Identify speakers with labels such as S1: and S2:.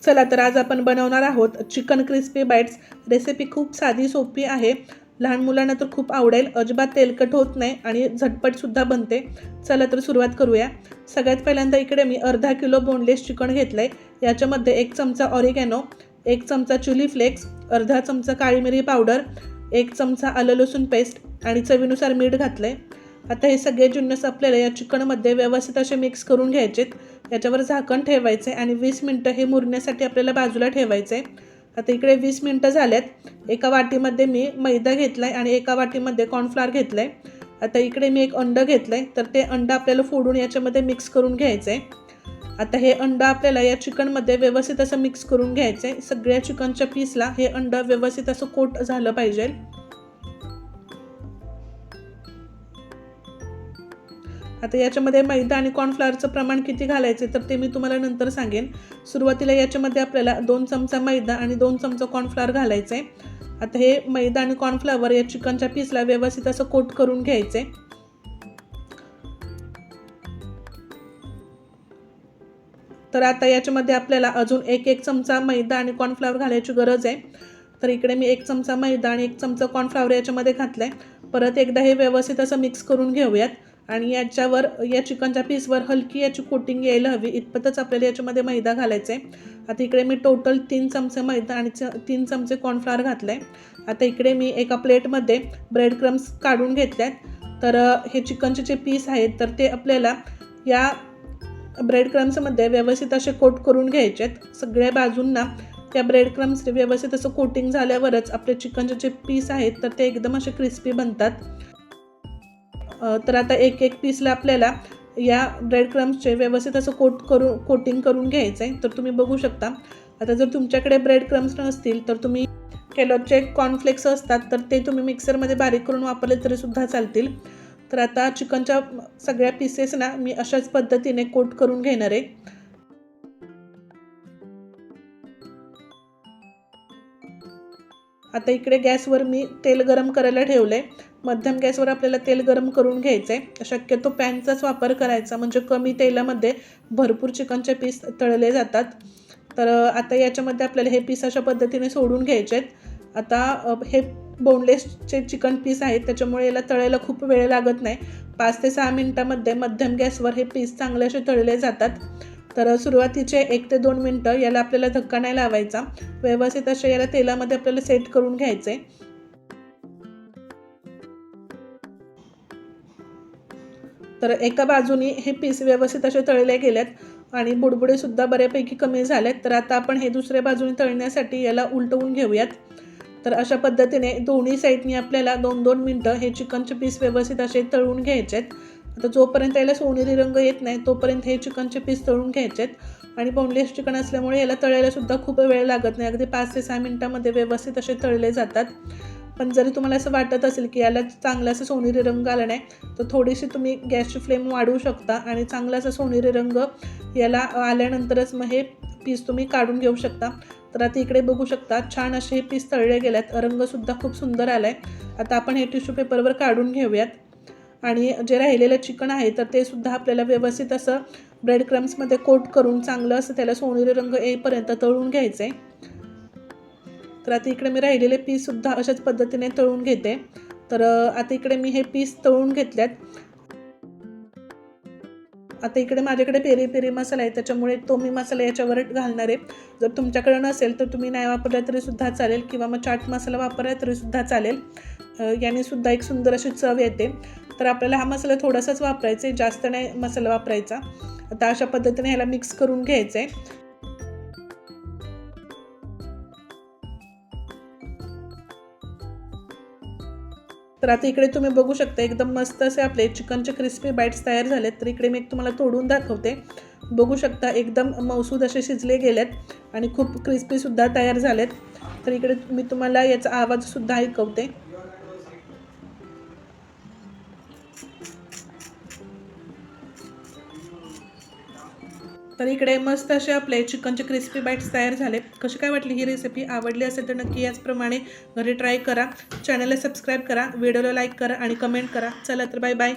S1: चला तर आज आपण बनवणार आहोत चिकन क्रिस्पी बाईट्स। रेसिपी खूप साधी सोपी आहे, लहान मुलांना तर खूप आवडेल, अजिबात तेलकट होत नाही आणि झटपट सुद्धा बनते। चला तर सुरुवात करूया। सगळ्यात पहिल्यांदा इकडे मी अर्धा किलो बोनलेस चिकन घेतलंय। याच्यामध्ये 1 चमचा ऑरिगॅनो, 1 चमचा चिली फ्लेक्स, अर्धा चमचा काळी मिरी पावडर, 1 चमचा आलं लसूण पेस्ट आणि चवीनुसार मीठ घातलंय। आता हे सगळे जिन्नस आपल्याला या चिकनमध्ये व्यवस्थित असे मिक्स करून घ्यायचे। याच्यावर झाकण ठेवायचे आणि 20 मिनिटं हे मुरण्यासाठी आपल्याला बाजूला ठेवायचे। आता इकडे 20 मिनिटं झालेत। एका वाटीमध्ये मी मैदा घेतलाय आणि एका वाटीमध्ये कॉर्नफ्लोअर घेतलंय। आता इकडे मी एक अंड घेतलंय, तर ते अंड आपल्याला फोडून याच्यामध्ये मिक्स करून घ्यायचंय। आता हे अंड आपल्याला या चिकनमध्ये व्यवस्थित असं मिक्स करून घ्यायचंय। सगळ्या चिकनच्या पीसला हे अंड व्यवस्थित असं कोट झालं पाहिजे। आता याच्यामध्ये मैदा आणि कॉर्नफ्लोअरचं प्रमाण किती घालायचे तर ते मी तुम्हाला नंतर सांगेन। सुरुवातीला याच्यामध्ये आपल्याला 2 चमचा मैदा आणि 2 चमचा कॉर्नफ्लोअर घालायचे। आता हे मैदा आणि कॉर्नफ्लोअर या चिकनच्या पीसला व्यवस्थित असं कोट करून घ्यायचे। तर आता याच्यामध्ये आपल्याला अजून 1 चमचा मैदा आणि कॉर्नफ्लोअर घालायची गरज आहे। तर इकडे मी 1 चमचा मैदा आणि 1 चमचा कॉर्नफ्लोअर याच्यामध्ये घातलंय। परत एकदा हे व्यवस्थित असं मिक्स करून घेऊयात आणि याच्यावर या चिकनच्या पीसवर हलकी याची कोटिंग यायला हवी इतपतच आपल्याला याच्यामध्ये मैदा घालायचा आहे। आता इकडे मी टोटल 3 चमचे मैदा आणि 3 चमचे कॉर्नफ्लोअर घातले। आता इकडे मी एका प्लेटमध्ये ब्रेड क्रम्स काढून घेतल्यात। तर हे चिकनचे जे पीस आहेत तर ते आपल्याला या ब्रेड क्रम्समध्ये व्यवस्थित असे कोट करून घ्यायचे आहेत। सगळ्या बाजूंना त्या ब्रेड क्रम्स व्यवस्थित असं कोटिंग झाल्यावरच आपले चिकनचे जे पीस आहेत तर ते एकदम असे क्रिस्पी बनतात। तर आता एक पीसला आपल्याला या ब्रेड क्रम्सचे व्यवस्थित असं कोटिंग करून घ्यायचं आहे। तर तुम्ही बघू शकता। आता जर तुमच्याकडे ब्रेड क्रम्स नसतील तर तुम्ही केलॉगचे कॉर्नफ्लेक्स असतात तर ते तुम्ही मिक्सरमध्ये बारीक करून वापरले तरी सुद्धा चालतील। तर आता चिकनच्या सगळ्या पीसेसना मी अशाच पद्धतीने कोट करून घेणार आहे। आता इकडे गॅसवर मी तेल गरम करायला ठेवलंय। मध्यम गॅसवर आपल्याला तेल गरम करून घ्यायचंय। शक्यतो पॅनचाच वापर करायचा, म्हणजे कमी तेलामध्ये भरपूर चिकनचे पीस तळले जातात। तर आता याच्यामध्ये आपल्याला हे पीस अशा पद्धतीने सोडून घ्यायचे आहेत। आता हे बोनलेसचे चिकन पीस आहेत त्याच्यामुळे याला तळायला खूप वेळ लागत नाही। 5 ते 6 मिनिटांमध्ये मध्यम गॅसवर हे पीस चांगले असे तळले जातात। तर सुरुवातीचे 1 ते 2 मिनिटं याला आपल्याला धक्का नाही लावायचा, व्यवस्थित असे याला तेलामध्ये आपल्याला सेट करून घ्यायचे। तर एका बाजूने हे पीस व्यवस्थित असे तळले गेलेत आणि बुडबुडे सुद्धा बऱ्यापैकी कमी झालेत। तर आता आपण हे दुसऱ्या बाजूने तळण्यासाठी याला उलटवून घेऊयात। तर अशा पद्धतीने दोन्ही साईडनी आपल्याला 2-2 मिनिटं हे चिकनचे पीस व्यवस्थित असे तळून घ्यायचे आहेत। आता जोपर्यंत याला सोनेरी रंग येत नाही तोपर्यंत हे चिकनचे पीस तळून घ्यायचे आहेत। आणि बोनलेस चिकन असल्यामुळे याला तळायला सुद्धा खूप वेळ लागत नाही, अगदी 5 ते 6 मिनिटांमध्ये व्यवस्थित असे तळले जातात। पण जरी तुम्हाला असं वाटत असेल की याला चांगला असा सोनेरी रंग आला नाही तर थोडीशी तुम्ही गॅसची फ्लेम वाढवू शकता आणि चांगला असा सोनेरी रंग याला आल्यानंतरच मग हे पीस तुम्ही काढून घेऊ शकता। तर आता इकडे बघू शकता छान असे हे पीस तळले गेलेत, रंगसुद्धा खूप सुंदर आला आहे। आता आपण हे टिश्यू पेपरवर काढून घेऊयात आणि जे राहिलेलं चिकन आहे तर ते सुद्धा आपल्याला व्यवस्थित असं ब्रेड क्रम्समध्ये कोट करून चांगलं असं त्याला सोनेरी रंग येईपर्यंत तळून घ्यायचं आहे। तर आता इकडे मी राहिलेले पीससुद्धा अशाच पद्धतीने तळून घेते। तर आता इकडे मी हे पीस तळून घेतल्यात। आता इकडे माझ्याकडे पेरी पेरी मसाला आहे त्याच्यामुळे तो मी मसाला याच्यावर घालणार आहे। जर तुमच्याकडे नसेल तर तुम्ही नाही वापरला तरी सुद्धा चालेल किंवा मग चाट मसाला वापरला तरी सुद्धा चालेल। याने सुद्धा एक सुंदर अशी चव येते। तर आपल्याला हा मसाला थोडासाच वापरायचा आहे, जास्त नाही मसाला वापरायचा। आता अशा पद्धतीने ह्याला मिक्स करून घ्यायचं आहे। तर आता इकडे तुम्ही बघू शकता एकदम मस्त असे आपले चिकनचे क्रिस्पी बाईट्स तयार झालेत। तर इकडे मी एक तुम्हाला तोडून दाखवते। बघू शकता एकदम मऊसूद असे शिजले गेलेत आणि खूप क्रिस्पीसुद्धा तयार झालेत। तर इकडे मी तुम्हाला याचा आवाजसुद्धा ऐकवते। तर इकडे मस्त असे आपले चिकनचे क्रिस्पी बाईट्स तयार झाले। कशी काय वाटली ही रेसिपी? आवडली असेल तर नक्की याचप्रमाणे घरी ट्राय करा। चॅनलला सबस्क्राईब करा, व्हिडिओला लाईक करा आणि कमेंट करा। चला तर बाय बाय।